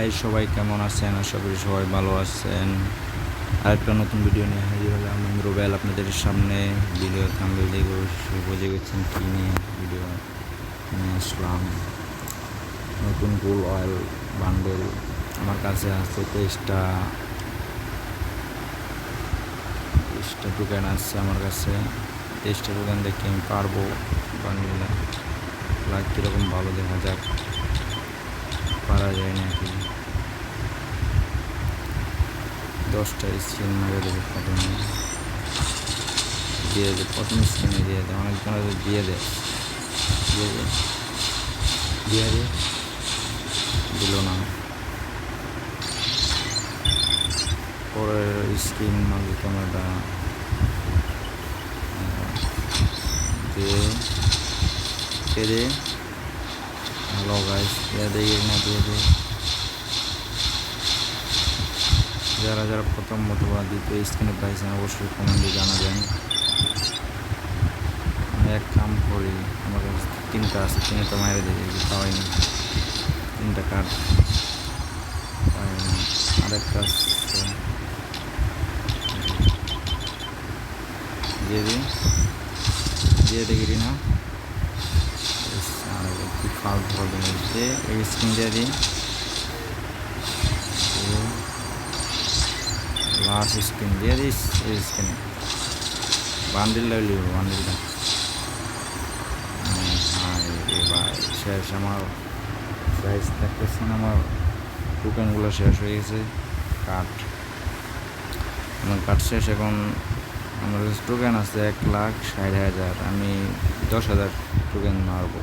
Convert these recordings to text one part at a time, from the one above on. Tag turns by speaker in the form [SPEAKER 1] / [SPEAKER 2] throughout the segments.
[SPEAKER 1] Guys, সবাই কেমন আছেন? আশা করি সবাই ভালো আছেন। আরেকটা নতুন ভিডিও নিয়ে হাজির হলাম আমি রুবেল আপনাদের সামনে। ভিডিও থাম্বনেল দেখে অবশ্যই বুঝে গেছেন কী নিয়ে ভিডিও নিয়ে আসলাম। নতুন কুল অয়েল বান্ডেল আমার কাছে আছে 23টা টোকেন আছে আমার কাছে। 23টা টোকেন দেখে আমি পারবো বান্ডেল লাগ কীরকম ভালো দেখা যাক, পারা যায় নাকি। 10টা স্ক্রিন মেরে দেবে প্রথমে, দিয়ে দেয় প্রথম স্ক্রিনে দিয়ে দেয়, অনেকজন দিয়ে দেয় দিল না। পরের স্ক্রিন মারলে ক্যামেরাটা দিয়ে হ্যালো গাইস, দিয়ে না দিয়ে দে। যারা যারা প্রথম অথবা দ্বিতীয় স্ক্রিনে পাইছেন অবশ্যই কমেন্টে জানাবেন। আমি এক কাম করি, আমার কাছে 3টা আছে, 3টা মাইরে দিয়ে পাওয়াইনি, 3টা কার্ড পাইনি। আরেকটা আছে দিয়ে দেখি না, আর একটু ফাল্ট হবে নিতে। এই স্ক্রিন দিয়ে দিই, লাস্ট স্ক্রিন দিয়ে দিস। এই স্ক্রিনে বান্ডিলটা লিখব, বান্ডিলটা এবার শেষ। আমার প্রাইস দেখতেছেন, আমার টোকেনগুলো শেষ হয়ে গেছে। আমার কার্ড শেষ। এখন আমার কাছে টোকেন আছে 1,60,000। আমি 10,000 টোকেন মারবো,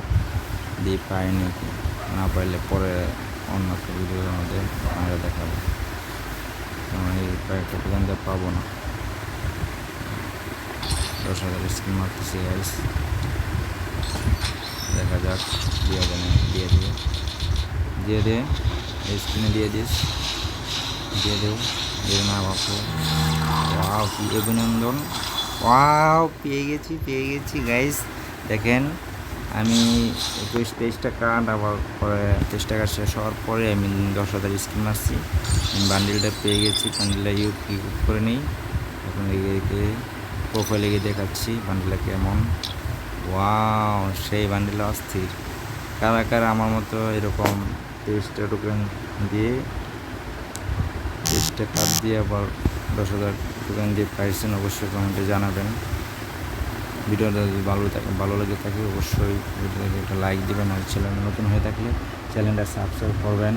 [SPEAKER 1] দিয়ে পাই নাকি না পাইলে পরে অন্য একটা ভিডিওর মধ্যে আমরা দেখাবো। আমি কয়েকটা টোকেন দিয়ে পাবো না। 10,000 স্ক্রিন মারতেছি গাইস, দেখা যাক দিয়ে দেন। দিয়ে দে এই স্ক্রিনে দিয়ে দিস, দিয়ে দেব না বাপু। ওয়াও, কি অভিনন্দন! ওয়াও, পেয়ে গেছি গাইস। দেখেন, আমি 23টা কার্ড, আবার পরে 23 টাকা শেষ হওয়ার পরে আমি 10,000 স্ক্রিন মারছি। আমি বান্ডিলটা পেয়ে গেছি। বান্ডিলটা ইউজ করে নিই। এখন প্রোফাইলে গিয়ে দেখাচ্ছি বান্ডিলটা কেমন। ওয়াও, সেই বান্ডিলটা অস্থির। কারা আমার মতো এরকম 23টা টোকেন দিয়ে 23টা কার্ড দিয়ে আবার 10,000 টোকেন দিয়ে পাইছেন অবশ্যই কমেন্টে জানাবেন। ভিডিওটা যদি ভালো লেগে থাকে অবশ্যই ভিডিওটাকে একটা লাইক দেবেন, আর চ্যানেল নতুন হয়ে থাকলে চ্যানেলটা সাবস্ক্রাইব করবেন।